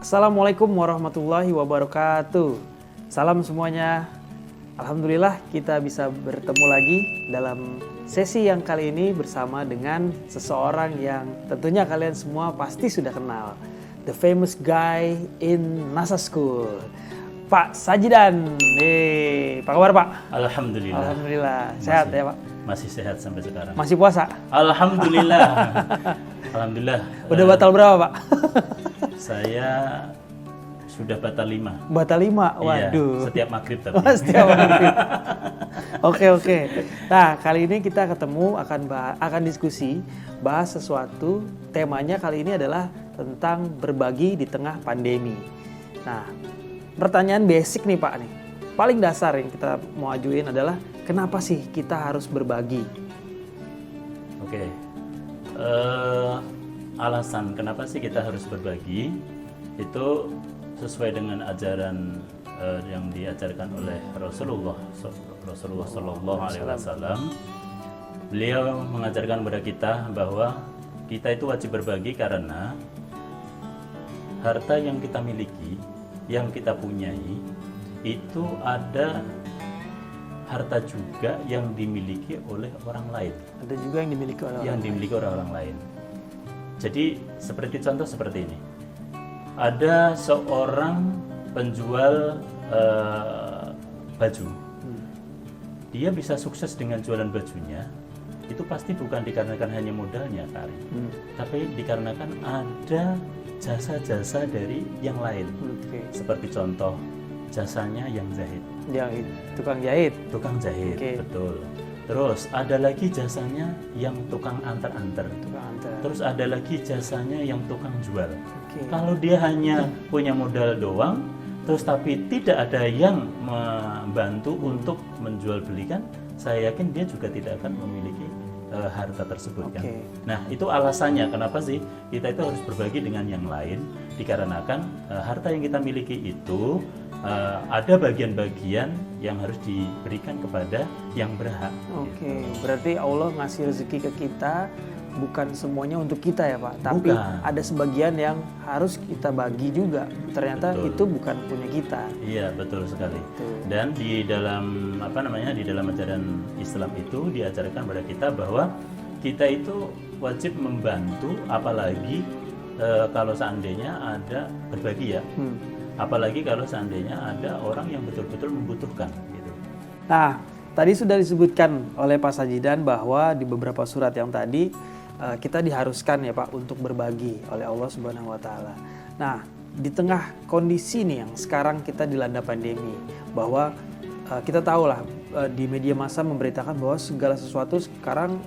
Assalamualaikum warahmatullahi wabarakatuh. Salam semuanya. Alhamdulillah kita bisa bertemu lagi dalam sesi yang kali ini bersama dengan seseorang yang tentunya kalian semua pasti sudah kenal. The famous guy in NASA School, Pak Sajidan. Apa kabar Pak? Alhamdulillah. Alhamdulillah. Sehat ya Pak? Masih sehat sampai sekarang. Masih puasa? Alhamdulillah. Alhamdulillah. Udah batal berapa Pak? Saya sudah batal 5. Batal 5? Waduh. Iya, setiap maghrib tapi. Setiap maghrib. Oke. Nah, kali ini kita ketemu akan diskusi, bahas sesuatu. Temanya kali ini adalah tentang berbagi di tengah pandemi. Nah, pertanyaan basic nih Pak nih. Paling dasar yang kita mau ajuin adalah kenapa sih kita harus berbagi? Oke. Alasan kenapa sih kita harus berbagi itu sesuai dengan ajaran yang diajarkan oleh Rasulullah Shallallahu Alaihi Wasallam. Beliau mengajarkan kepada kita bahwa kita itu wajib berbagi karena harta yang kita miliki, yang kita punyai, itu ada harta juga yang dimiliki oleh orang lain. Ada juga yang dimiliki oleh orang lain. Jadi seperti contoh seperti ini. Ada seorang penjual baju. Dia bisa sukses dengan jualan bajunya. Itu pasti bukan dikarenakan hanya modalnya, Kari. Tapi dikarenakan ada jasa-jasa dari yang lain. Seperti contoh jasanya yang jahit. Tukang jahit. Tukang jahit, betul. Terus ada lagi jasanya yang tukang antar-antar. Terus ada lagi jasanya yang tukang jual. Kalau dia hanya punya modal doang, terus tapi tidak ada yang membantu untuk menjual belikan, saya yakin dia juga tidak akan memiliki harta tersebut kan. Nah, itu alasannya kenapa sih kita itu harus berbagi dengan yang lain, dikarenakan harta yang kita miliki itu ada bagian-bagian yang harus diberikan kepada yang berhak. Berarti Allah ngasih rezeki ke kita bukan semuanya untuk kita ya Pak, tapi ada sebagian yang harus kita bagi juga. Ternyata itu bukan punya kita. Iya, betul sekali. Dan di dalam di dalam ajaran Islam itu diajarkan kepada kita bahwa kita itu wajib membantu, apalagi kalau seandainya ada berbagi ya. Apalagi kalau seandainya ada orang yang betul-betul membutuhkan gitu. Nah, tadi sudah disebutkan oleh Pak Sajidan bahwa di beberapa surat yang tadi kita diharuskan ya Pak untuk berbagi oleh Allah Subhanahu wa taala. Nah, di tengah kondisi nih yang sekarang kita dilanda pandemi, bahwa kita tahulah di media massa memberitakan bahwa segala sesuatu sekarang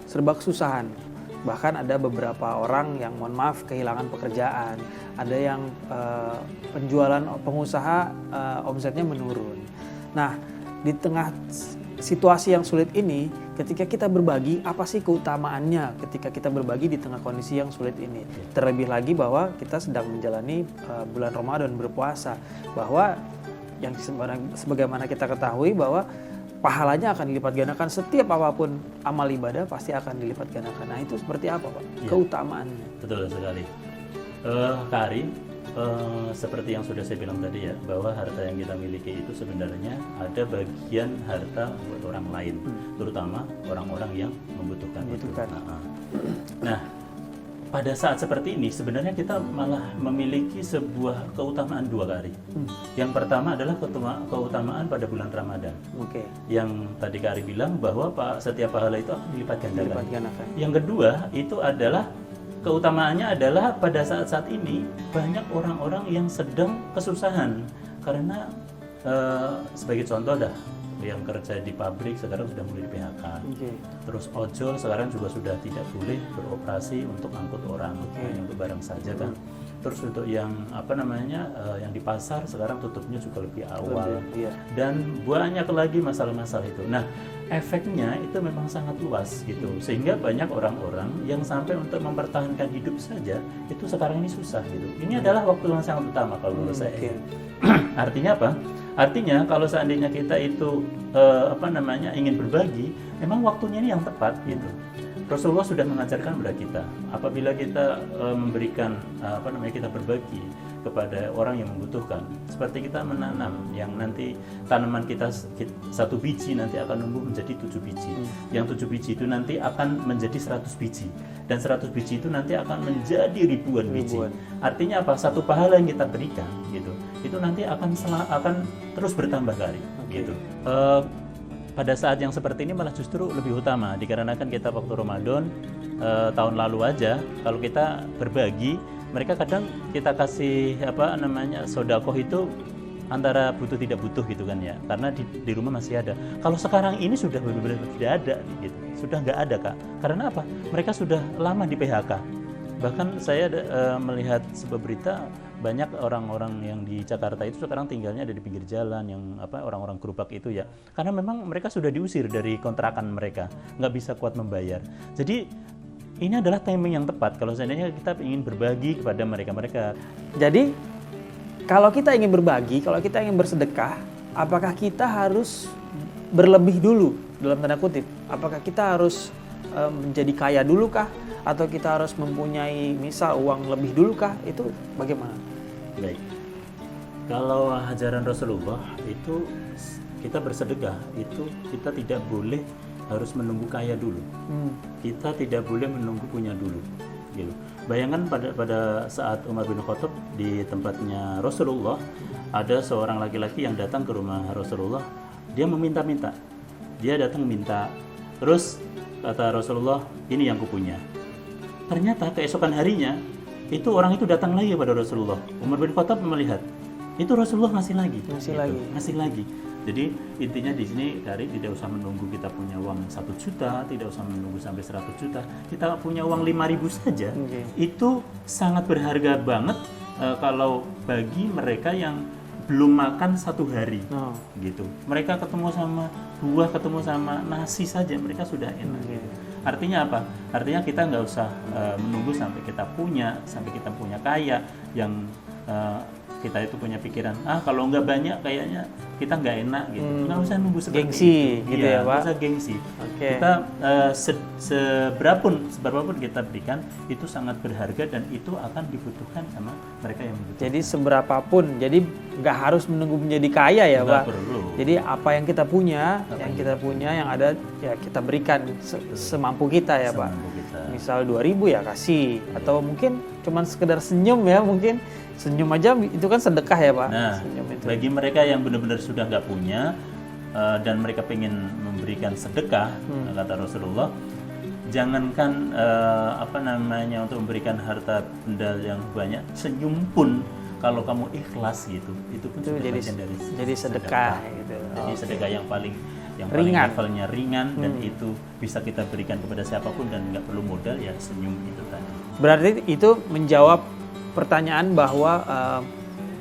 serba kesusahan. Bahkan ada beberapa orang yang mohon maaf kehilangan pekerjaan, ada yang pengusaha omsetnya menurun. Nah, di tengah situasi yang sulit ini, ketika kita berbagi, apa sih keutamaannya ketika kita berbagi di tengah kondisi yang sulit ini? Terlebih lagi bahwa kita sedang menjalani bulan Ramadan berpuasa, bahwa yang sebagaimana kita ketahui bahwa pahalanya akan dilipat gandakan, setiap apapun amal ibadah pasti akan dilipat gandakan. Nah, itu seperti apa Pak? Keutamaannya? Betul sekali. Kari, seperti yang sudah saya bilang tadi ya, bahwa harta yang kita miliki itu sebenarnya ada bagian harta buat orang lain, terutama orang-orang yang membutuhkan. Itu. Nah, pada saat seperti ini sebenarnya kita malah memiliki sebuah keutamaan dua kali. Yang pertama adalah keutamaan pada bulan Ramadan. Yang tadi Kari bilang bahwa setiap pahala itu akan dilipat gandakan. Yang kedua itu adalah keutamaannya adalah pada saat-saat ini banyak orang-orang yang sedang kesusahan karena sebagai contoh yang kerja di pabrik sekarang sudah mulai di PHK. Terus ojol sekarang juga sudah tidak boleh beroperasi untuk angkut orang, hanya untuk barang saja kan. Terus untuk yang yang di pasar sekarang tutupnya juga lebih awal. Dan banyak lagi masalah-masalah itu. Nah, efeknya itu memang sangat luas gitu. Sehingga banyak orang-orang yang sampai untuk mempertahankan hidup saja itu sekarang ini susah gitu. Ini adalah waktu yang sangat utama kalau menurut saya. Artinya apa? Artinya kalau seandainya kita itu ingin berbagi, memang waktunya ini yang tepat gitu. Rasulullah sudah mengajarkan kepada kita, apabila kita memberikan kita berbagi kepada orang yang membutuhkan, seperti kita menanam yang nanti tanaman kita satu biji nanti akan tumbuh menjadi 7 biji. Yang 7 biji itu nanti akan menjadi 100 biji, dan 100 biji itu nanti akan menjadi ribuan biji. Artinya apa? Satu pahala yang kita berikan gitu, itu nanti akan terus bertambah kali gitu. Pada saat yang seperti ini malah justru lebih utama, dikarenakan kita waktu Ramadan tahun lalu aja, kalau kita berbagi, mereka kadang kita kasih sodakoh itu antara butuh tidak butuh gitu kan ya, karena di rumah masih ada. Kalau sekarang ini sudah benar-benar tidak ada gitu, sudah nggak ada Kak. Karena apa? Mereka sudah lama di PHK. Bahkan saya melihat sebuah berita, banyak orang-orang yang di Jakarta itu sekarang tinggalnya ada di pinggir jalan, yang orang-orang gerobak itu ya, karena memang mereka sudah diusir dari kontrakan mereka, nggak bisa kuat membayar. Jadi ini adalah timing yang tepat kalau seandainya kita ingin berbagi kepada mereka. Jadi kalau kita ingin berbagi, kalau kita ingin bersedekah, apakah kita harus berlebih dulu dalam tanda kutip? Apakah kita harus menjadi kaya dulu kah? Atau kita harus mempunyai misal uang lebih dulu kah? Itu bagaimana? Baik, kalau ajaran Rasulullah itu kita bersedekah itu kita tidak boleh harus menunggu kaya dulu. Kita tidak boleh menunggu punya dulu gitu. Bayangkan pada saat Umar bin Khattab di tempatnya Rasulullah, ada seorang laki-laki yang datang ke rumah Rasulullah, dia meminta-minta, dia datang minta, terus kata Rasulullah, ini yang kupunya. Ternyata keesokan harinya itu orang itu datang lagi kepada Rasulullah. Umar bin Khattab melihat itu Rasulullah ngasih lagi. Jadi intinya di sini dari tidak usah menunggu kita punya uang 1 juta, tidak usah menunggu sampai 100 juta. Kita punya uang 5.000 saja, itu sangat berharga banget kalau bagi mereka yang belum makan 1 hari, gitu. Mereka ketemu sama buah, ketemu sama nasi saja, mereka sudah enak. Gitu. Artinya apa? Artinya kita nggak usah menunggu sampai kita punya kaya, yang kita itu punya pikiran, kalau nggak banyak kayaknya kita nggak enak gitu. Nggak usah nunggu seperti gengsi itu. gitu ya Pak? Nggak usah gengsi. Kita seberapapun kita berikan itu sangat berharga dan itu akan dibutuhkan sama mereka yang membutuhkan. Jadi seberapapun, jadi nggak harus menunggu menjadi kaya ya nggak Pak? perlu. Jadi apa yang kita punya, yang ada ya kita berikan semampu kita ya Pak. Misal 2.000 ya kasih, atau mungkin cuman sekedar senyum ya, mungkin senyum aja itu kan sedekah ya Pak. Nah, bagi mereka yang benar-benar sudah nggak punya dan mereka pengen memberikan sedekah, kata Rasulullah, jangankan untuk memberikan harta benda yang banyak, senyum pun kalau kamu ikhlas gitu, itu pun sudah bagian dari sedekah gitu. Jadi sedekah yang paling ringan. levelnya ringan dan itu bisa kita berikan kepada siapapun dan nggak perlu modal, ya senyum itu tadi. Berarti itu menjawab pertanyaan bahwa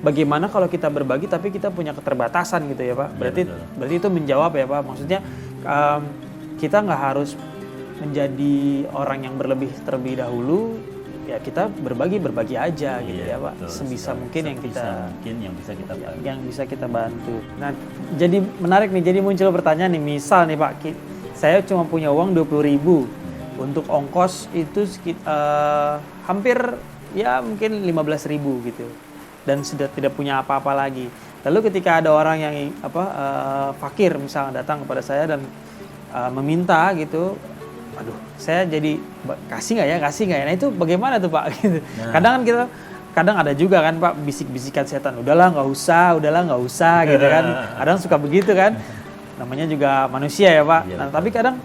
bagaimana kalau kita berbagi tapi kita punya keterbatasan gitu ya Pak. Berarti itu menjawab ya Pak. Maksudnya kita nggak harus menjadi orang yang berlebih terlebih dahulu. Ya kita berbagi aja gitu ya Pak. Sebisa mungkin yang bisa kita bantu. Nah, jadi menarik nih. Jadi muncul pertanyaan nih, misal nih Pak, saya cuma punya uang 20.000 untuk ongkos itu hampir ya mungkin 15.000 gitu, dan sudah tidak punya apa-apa lagi. Lalu ketika ada orang yang fakir misalnya datang kepada saya dan meminta gitu, aduh, saya jadi kasih nggak ya? Nah itu bagaimana tuh Pak? Gitu. Kadang kan kadang ada juga kan Pak bisik-bisikan setan, udahlah nggak usah gitu kan. Kadang suka begitu kan. Namanya juga manusia ya Pak. Nah tapi kadang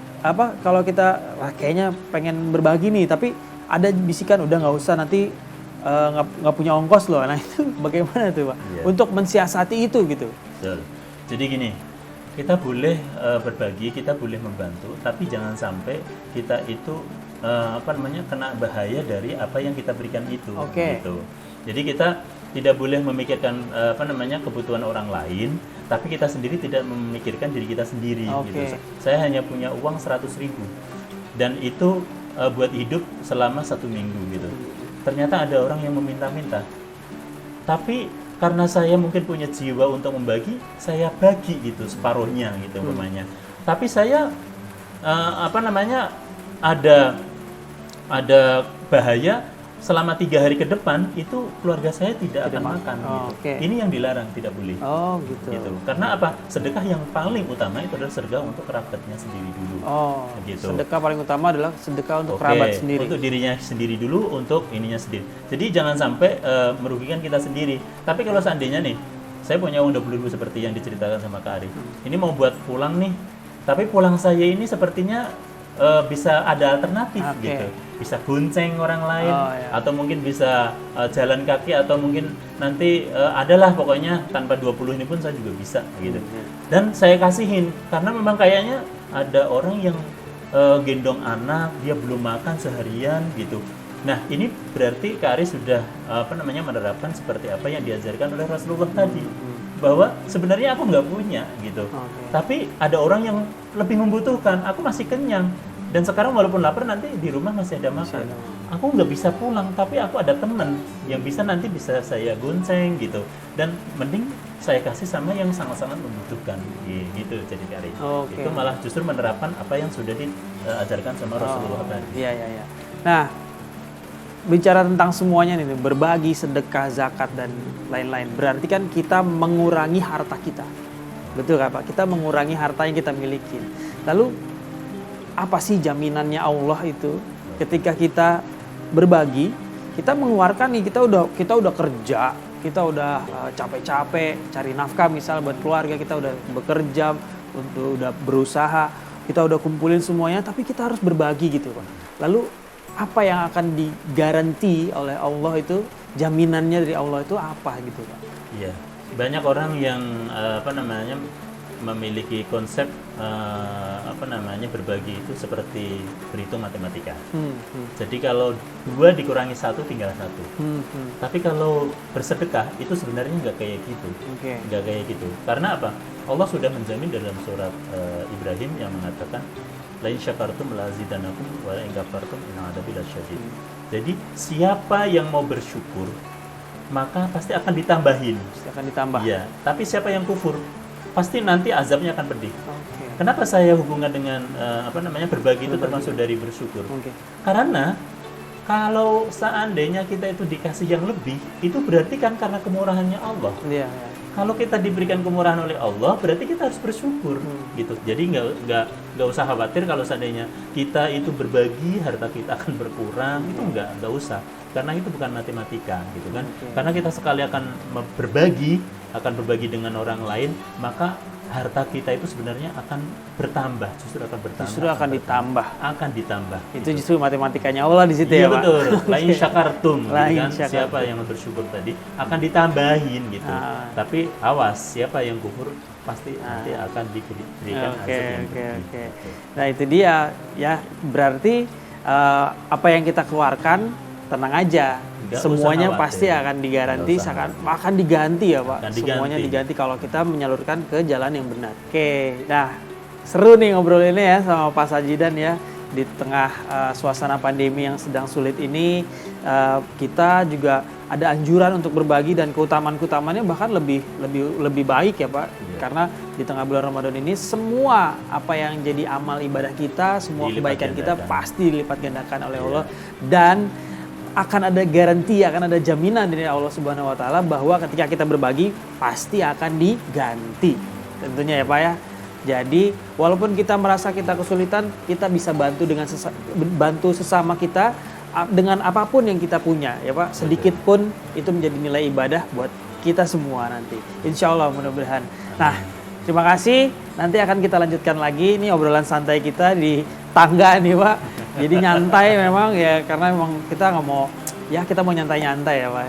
kalau kita kayaknya pengen berbagi nih, tapi ada bisikan udah nggak usah, nanti nggak punya ongkos loh. Nah itu bagaimana tuh Pak? Untuk mensiasati itu gitu. Betul. Jadi gini. Kita boleh berbagi, kita boleh membantu, tapi jangan sampai kita itu kena bahaya dari apa yang kita berikan itu. Gitu. Jadi kita tidak boleh memikirkan kebutuhan orang lain, tapi kita sendiri tidak memikirkan diri kita sendiri. Gitu. Saya hanya punya uang 100.000 dan itu buat hidup selama 1 minggu gitu. Ternyata ada orang yang meminta-minta, tapi karena saya mungkin punya jiwa untuk membagi, saya bagi gitu separuhnya gitu umpamanya. Tapi saya ada ada bahaya selama 3 hari ke depan itu keluarga saya tidak akan makan. Oh, gitu. oke. Ini yang dilarang, tidak boleh. Oh gitu. Gitu. Karena apa? Sedekah yang paling utama itu adalah sedekah untuk kerabatnya sendiri dulu. Oh, Gitu. sedekah paling utama adalah sedekah untuk Oke, kerabat sendiri. untuk dirinya sendiri dulu, untuk ininya sendiri. Jadi jangan sampai merugikan kita sendiri. Tapi kalau seandainya nih, saya punya uang 20.000 seperti yang diceritakan sama Kak Ari. Ini mau buat pulang nih, tapi pulang saya ini sepertinya bisa ada alternatif Oke. gitu. Bisa gonceng orang lain, Ya. atau mungkin bisa jalan kaki, atau mungkin nanti adalah pokoknya tanpa 20 ini pun saya juga bisa gitu. Dan saya kasihin karena memang kayaknya ada orang yang gendong anak, dia belum makan seharian gitu. Nah, ini berarti Kak Ari sudah menerapkan seperti apa yang diajarkan oleh Rasulullah tadi, bahwa sebenarnya aku nggak punya gitu. Tapi ada orang yang lebih membutuhkan, aku masih kenyang. Dan sekarang walaupun lapar nanti di rumah masih ada makan. Aku nggak bisa pulang, tapi aku ada teman yang nanti bisa saya gonceng gitu. Dan mending saya kasih sama yang sangat-sangat membutuhkan gitu. Jadi Kak Ari, itu malah justru menerapkan apa yang sudah diajarkan sama Rasulullah tadi. Iya. Nah, bicara tentang semuanya nih, berbagi, sedekah, zakat dan lain-lain. Berarti kan kita mengurangi harta kita. Betul kan Pak? Kita mengurangi harta yang kita miliki. Lalu apa sih jaminannya Allah itu ketika kita berbagi, kita mengeluarkan nih, kita udah kerja, kita udah capek-capek cari nafkah misal buat keluarga, kita udah bekerja untuk udah berusaha, kita udah kumpulin semuanya, tapi kita harus berbagi gitu Pak. Lalu apa yang akan digaranti oleh Allah itu, jaminannya dari Allah itu apa gitu Pak? Iya, banyak orang yang memiliki konsep berbagi itu seperti berhitung matematika. Jadi kalau 2 dikurangi 1 tinggal 1. Tapi kalau bersedekah itu sebenarnya nggak kayak gitu. Nggak kayak gitu. Karena apa? Allah sudah menjamin dalam surat Ibrahim yang mengatakan lain syakartum lazidanakum wa in kafartum inna adzabi lasyadid. Jadi siapa yang mau bersyukur maka pasti akan ditambahin. Pasti akan ditambah. Iya, tapi siapa yang kufur pasti nanti azabnya akan pedih. Kenapa saya hubungan dengan berbagi itu termasuk dari bersyukur? Karena kalau seandainya kita itu dikasih yang lebih, itu berarti kan karena kemurahannya Allah. Kalau kita diberikan kemurahan oleh Allah, berarti kita harus bersyukur gitu. Jadi nggak usah khawatir kalau seandainya kita itu berbagi, harta kita akan berkurang, itu nggak usah. Karena itu bukan matematika gitu kan. Karena kita sekali akan berbagi dengan orang lain, maka harta kita itu sebenarnya akan bertambah, justru akan ditambah. Itu justru matematikanya Allah di situ ya Pak. Iya betul. Lain syakartum, gitu kan? Siapa yang bersyukur tadi akan ditambahin gitu. Tapi awas, siapa yang kufur pasti nanti akan diberikan azab. Oke. Nah itu dia ya, berarti apa yang kita keluarkan tenang aja, semuanya pasti akan digaranti, akan diganti ya Pak. Semuanya diganti kalau kita menyalurkan ke jalan yang benar. Oke, nah seru nih ngobrolinnya ya sama Pak Sajidan ya. Di tengah suasana pandemi yang sedang sulit ini, kita juga ada anjuran untuk berbagi, dan keutamaan-keutamaannya bahkan lebih baik ya Pak. Karena di tengah bulan Ramadan ini semua apa yang jadi amal ibadah kita, semua kebaikan kita pasti dilipat gandakan oleh Allah, dan akan ada garansi, akan ada jaminan dari Allah Subhanahu wa taala bahwa ketika kita berbagi pasti akan diganti. Tentunya ya Pak ya. Jadi walaupun kita merasa kita kesulitan, kita bisa bantu bantu sesama kita dengan apapun yang kita punya ya Pak. Sedikit pun itu menjadi nilai ibadah buat kita semua nanti. Insya Allah mudah-mudahan. Nah, terima kasih. Nanti akan kita lanjutkan lagi ini obrolan santai kita di tangga nih Pak. Jadi nyantai memang ya, karena memang kita nggak mau ya, kita mau nyantai-nyantai ya Pak.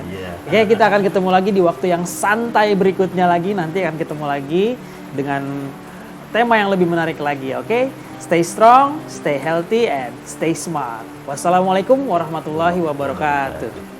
Oke, kita akan ketemu lagi di waktu yang santai berikutnya lagi. Nanti akan ketemu lagi dengan tema yang lebih menarik lagi. Oke, stay strong, stay healthy, and stay smart. Wassalamualaikum warahmatullahi wabarakatuh.